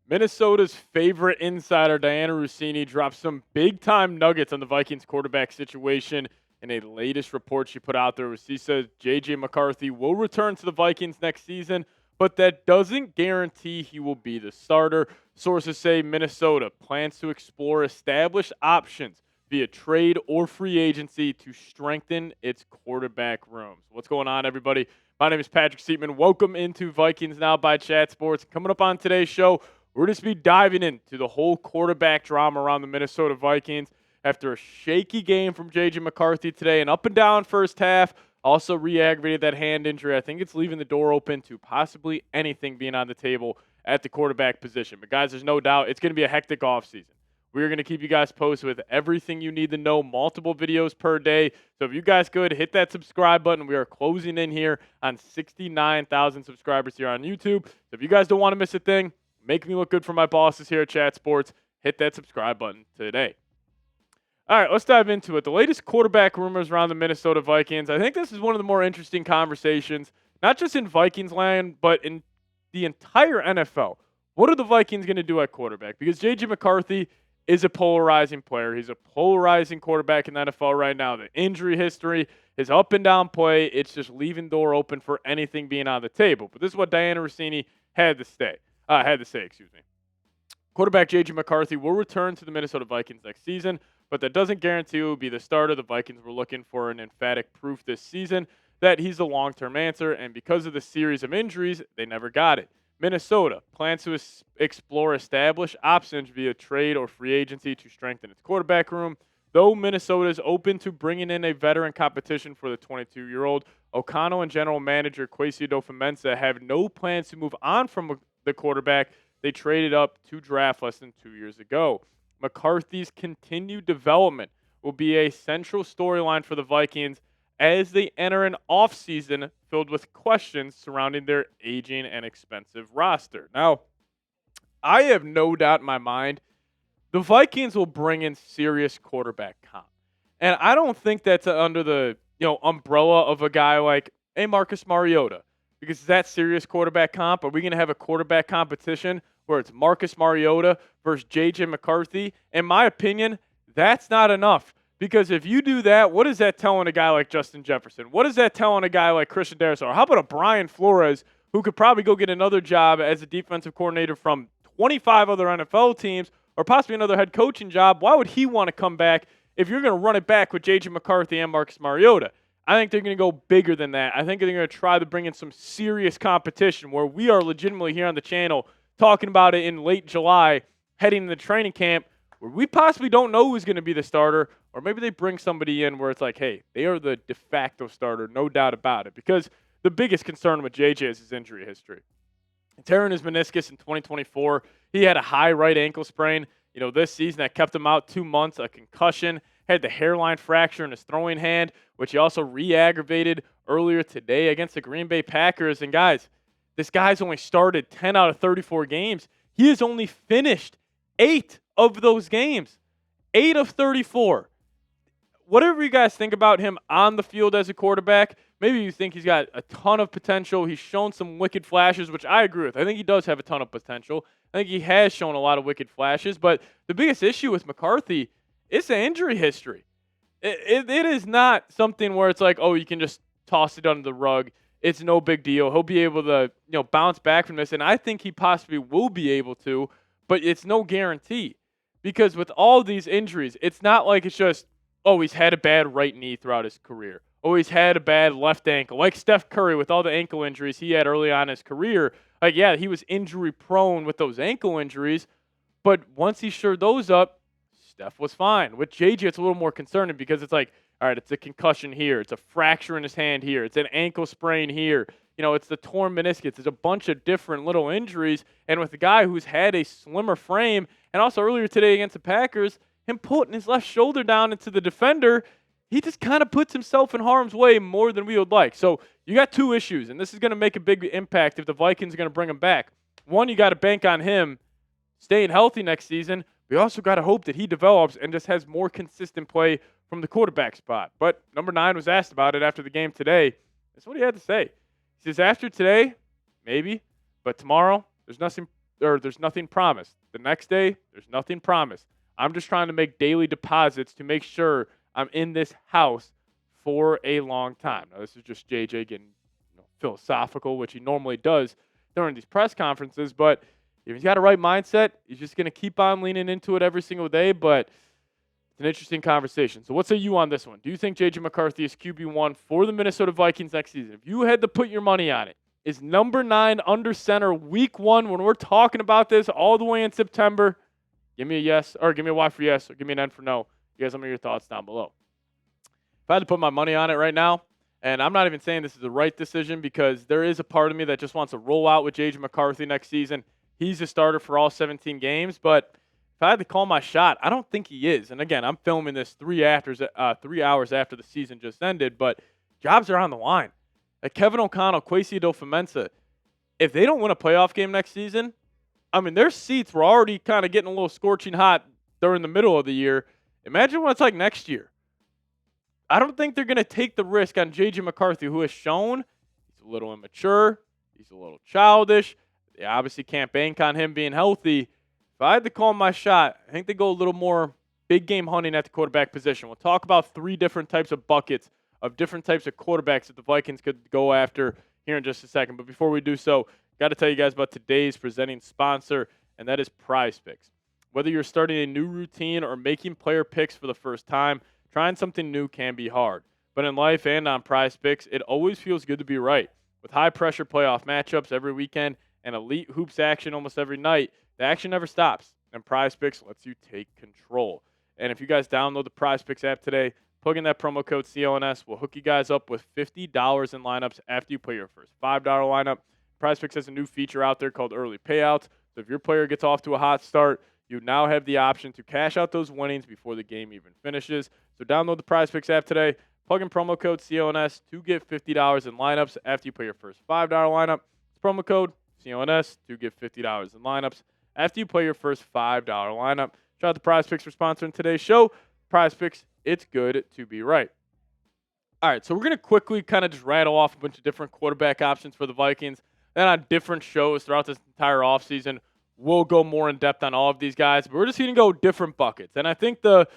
Minnesota's favorite insider, Dianna Russini, dropped some big-time nuggets on the Vikings quarterback situation in a latest report she put out there, where she says J.J. McCarthy will return to the Vikings next season, but that doesn't guarantee he will be the starter. Sources say Minnesota plans to explore established options via trade or free agency to strengthen its quarterback room. So what's going on, everybody? My name is Patrick Seatman. Welcome into Vikings Now by Chat Sports. Coming up on today's show, we're just be diving into the whole quarterback drama around the Minnesota Vikings after a shaky game from J.J. McCarthy today, an up and down first half. Also re-aggravated that hand injury. I think it's leaving the door open to possibly anything being on the table at the quarterback position. But guys, there's no doubt it's going to be a hectic offseason. We're going to keep you guys posted with everything you need to know, multiple videos per day. So if you guys could, hit that subscribe button. We are closing in here on 69,000 subscribers here on YouTube. So if you guys don't want to miss a thing, make me look good for my bosses here at Chat Sports, hit that subscribe button today. All right, let's dive into it. The latest quarterback rumors around the Minnesota Vikings. I think this is one of the more interesting conversations, not just in Vikings land, but in the entire NFL. What are the Vikings going to do at quarterback? Because J.J. McCarthy is a polarizing player. He's a polarizing quarterback in the NFL right now. The injury history, his up and down play, it's just leaving the door open for anything being on the table. But this is what Dianna Russini had to say. Quarterback J.J. McCarthy will return to the Minnesota Vikings next season, but that doesn't guarantee he will be the starter. The Vikings were looking for an emphatic proof this season that he's a long-term answer, and because of the series of injuries, they never got it. Minnesota plans to explore established options via trade or free agency to strengthen its quarterback room. Though Minnesota is open to bringing in a veteran competition for the 22-year-old, O'Connell and general manager Kwesi Adofo-Mensah have no plans to move on from the quarterback they traded up to draft less than 2 years ago. McCarthy's continued development will be a central storyline for the Vikings as they enter an offseason filled with questions surrounding their aging and expensive roster. Now, I have no doubt in my mind the Vikings will bring in serious quarterback comp. And I don't think that's under the umbrella of a guy like a Marcus Mariota, because that's serious quarterback comp. Are we going to have a quarterback competition where it's Marcus Mariota versus J.J. McCarthy? In my opinion, that's not enough. Because if you do that, what is that telling a guy like Justin Jefferson? What is that telling a guy like Christian Darrisaw? How about a Brian Flores, who could probably go get another job as a defensive coordinator from 25 other NFL teams, or possibly another head coaching job? Why would he want to come back if you're going to run it back with J.J. McCarthy and Marcus Mariota? I think they're going to go bigger than that. I think they're going to try to bring in some serious competition where we are legitimately here on the channel talking about it in late July, heading into training camp, where we possibly don't know who's going to be the starter, or maybe they bring somebody in where it's like, hey, they are the de facto starter, no doubt about it. Because the biggest concern with JJ is his injury history. Tearing his meniscus in 2024, he had a high right ankle sprain. This season that kept him out 2 months, a concussion, had the hairline fracture in his throwing hand, which he also re-aggravated earlier today against the Green Bay Packers. And guys, this guy's only started 10 out of 34 games. He has only finished 8 of those games. 8 of 34. Whatever you guys think about him on the field as a quarterback, maybe you think he's got a ton of potential. He's shown some wicked flashes, which I agree with. I think he does have a ton of potential. I think he has shown a lot of wicked flashes. But the biggest issue with McCarthy is the injury history. It is not something where it's like, oh, you can just toss it under the rug. It's no big deal. He'll be able to bounce back from this. And I think he possibly will be able to, but it's no guarantee. Because with all these injuries, it's not like it's just, oh, he's had a bad right knee throughout his career. Oh, he's had a bad left ankle. Like Steph Curry with all the ankle injuries he had early on in his career. Like, yeah, he was injury prone with those ankle injuries. But once he shored those up, Steph was fine. With JJ, it's a little more concerning because it's like, all right, it's a concussion here. It's a fracture in his hand here. It's an ankle sprain here. It's the torn meniscus. It's a bunch of different little injuries. And with a guy who's had a slimmer frame, and also earlier today against the Packers, him putting his left shoulder down into the defender, he just kind of puts himself in harm's way more than we would like. So you got two issues, and this is going to make a big impact if the Vikings are going to bring him back. One, you got to bank on him staying healthy next season. We also got to hope that he develops and just has more consistent play from the quarterback spot. But number 9 was asked about it after the game today. That's what he had to say. He says, after today, maybe, but tomorrow, there's nothing promised. The next day, there's nothing promised. I'm just trying to make daily deposits to make sure I'm in this house for a long time. Now, this is just JJ getting philosophical, which he normally does during these press conferences, but if he's got a right mindset, he's just going to keep on leaning into it every single day, but it's an interesting conversation. So what say you on this one? Do you think J.J. McCarthy is QB1 for the Minnesota Vikings next season? If you had to put your money on it, is number 9 under center week 1 when we're talking about this all the way in September? Give me a yes, or give me a Y for yes, or give me an N for no. You guys let me know your thoughts down below. If I had to put my money on it right now, and I'm not even saying this is the right decision because there is a part of me that just wants to roll out with J.J. McCarthy next season. He's a starter for all 17 games, but if I had to call my shot, I don't think he is. And again, I'm filming this 3 hours after the season just ended, but jobs are on the line. Like Kevin O'Connell, Kwesi Adofo-Mensah, if they don't win a playoff game next season, I mean, their seats were already kind of getting a little scorching hot during the middle of the year. Imagine what it's like next year. I don't think they're going to take the risk on J.J. McCarthy, who has shown he's a little immature, he's a little childish. They obviously can't bank on him being healthy. If I had to call my shot, I think they go a little more big game hunting at the quarterback position. We'll talk about 3 different types of buckets of different types of quarterbacks that the Vikings could go after here in just a second. But before we do so, got to tell you guys about today's presenting sponsor, and that is Prize Picks. Whether you're starting a new routine or making player picks for the first time, trying something new can be hard. But in life and on Prize Picks, it always feels good to be right. With high-pressure playoff matchups every weekend and elite hoops action almost every night, the action never stops, and Prize Picks lets you take control. And if you guys download the Prize Picks app today, plug in that promo code CLNS. We'll hook you guys up with $50 in lineups after you play your first $5 lineup. Prize Picks has a new feature out there called Early Payouts. So if your player gets off to a hot start, you now have the option to cash out those winnings before the game even finishes. So download the Prize Picks app today. Plug in promo code CLNS to get $50 in lineups after you play your first $5 lineup. It's promo code CLNS to get $50 in lineups after you play your first $5 lineup. Shout out to Prize Picks for sponsoring today's show. Prize Picks, it's good to be right. All right, so we're going to quickly kind of just rattle off a bunch of different quarterback options for the Vikings. Then on different shows throughout this entire offseason, we'll go more in depth on all of these guys. But we're just going to go different buckets. And I think if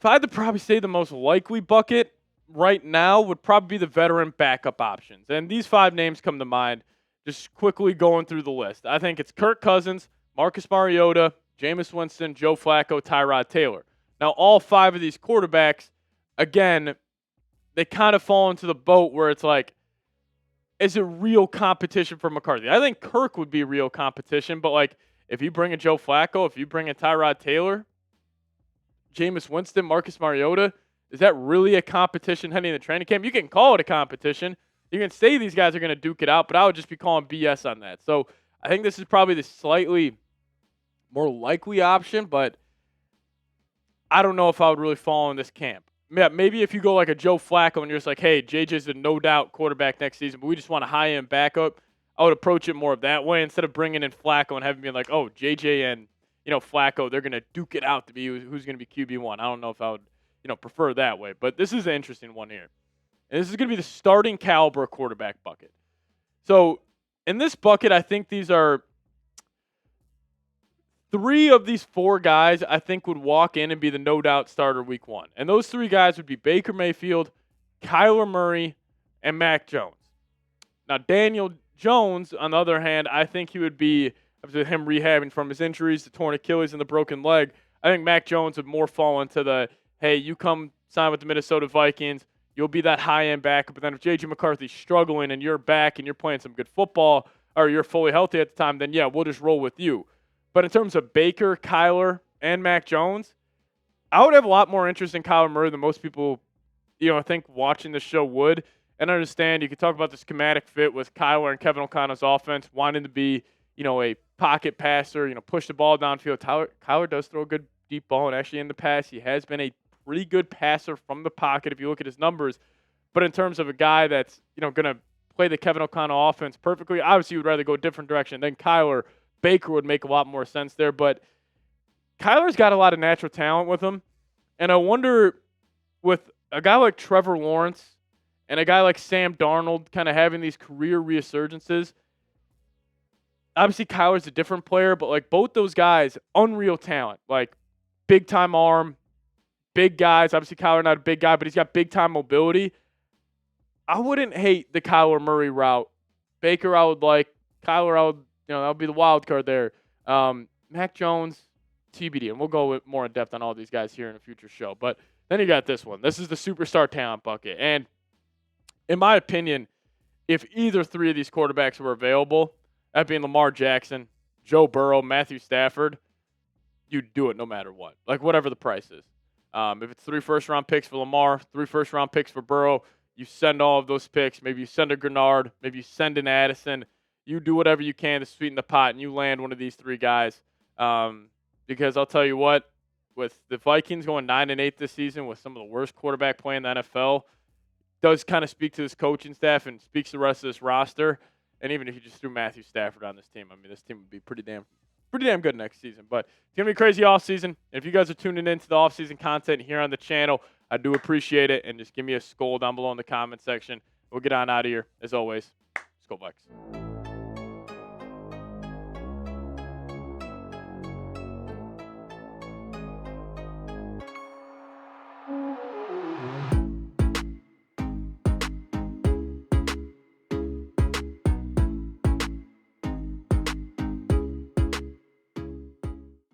I had to probably say the most likely bucket right now would probably be the veteran backup options. And these 5 names come to mind just quickly going through the list. I think it's Kirk Cousins, Marcus Mariota, Jameis Winston, Joe Flacco, Tyrod Taylor. Now, all 5 of these quarterbacks, again, they kind of fall into the boat where it's like, is it real competition for McCarthy? I think Kirk would be real competition, but like if you bring in Joe Flacco, if you bring in Tyrod Taylor, Jameis Winston, Marcus Mariota, is that really a competition heading into training camp? You can call it a competition. You can say these guys are going to duke it out, but I would just be calling BS on that. So I think this is probably the slightly more likely option, but I don't know if I would really fall in this camp. Yeah, maybe if you go like a Joe Flacco and you're just like, hey, JJ's a no-doubt quarterback next season, but we just want a high-end backup, I would approach it more of that way instead of bringing in Flacco and having me like, oh, JJ and Flacco, they're going to duke it out to be who's going to be QB1. I don't know if I would prefer that way, but this is an interesting one here. And this is going to be the starting caliber quarterback bucket. So in this bucket, I think these are 3 of these 4 guys I think would walk in and be the no-doubt starter week 1. And those 3 guys would be Baker Mayfield, Kyler Murray, and Mac Jones. Now, Daniel Jones, on the other hand, I think he would be, after him rehabbing from his injuries, the torn Achilles and the broken leg, I think Mac Jones would more fall into the, hey, you come sign with the Minnesota Vikings, you'll be that high-end backup. But then if J.J. McCarthy's struggling and you're back and you're playing some good football, or you're fully healthy at the time, then yeah, we'll just roll with you. But in terms of Baker, Kyler, and Mac Jones, I would have a lot more interest in Kyler Murray than most people, I think watching the show would. And I understand you could talk about the schematic fit with Kyler and Kevin O'Connell's offense, wanting to be, a pocket passer, push the ball downfield. Kyler does throw a good deep ball, and actually in the past, he has been a pretty good passer from the pocket if you look at his numbers. But in terms of a guy that's, going to play the Kevin O'Connell offense perfectly, obviously you would rather go a different direction than Kyler. Baker would make a lot more sense there, but Kyler's got a lot of natural talent with him, and I wonder with a guy like Trevor Lawrence and a guy like Sam Darnold kind of having these career resurgences. Obviously, Kyler's a different player, but like both those guys, unreal talent, like big time arm, big guys. Obviously, Kyler not a big guy, but he's got big time mobility. I wouldn't hate the Kyler Murray route. Baker, I would like. Kyler, I would, that would be the wild card there. Mac Jones, TBD, and we'll go with more in depth on all these guys here in a future show. But then you got this one. This is the superstar talent bucket. And in my opinion, if either three of these quarterbacks were available, that being Lamar Jackson, Joe Burrow, Matthew Stafford, you'd do it no matter what, like whatever the price is. If it's 3 first-round picks for Lamar, 3 first-round picks for Burrow, you send all of those picks. Maybe you send a Grenard. Maybe you send an Addison. You do whatever you can to sweeten the pot, and you land one of these 3 guys. Because I'll tell you what, with the Vikings going 9-8 this season with some of the worst quarterback play in the NFL, does kind of speak to this coaching staff and speaks to the rest of this roster. And even if you just threw Matthew Stafford on this team, I mean, this team would be pretty damn good next season. But it's going to be a crazy offseason. If you guys are tuning into the offseason content here on the channel, I do appreciate it. And just give me a skull down below in the comment section. We'll get on out of here. As always, let's go Vikes.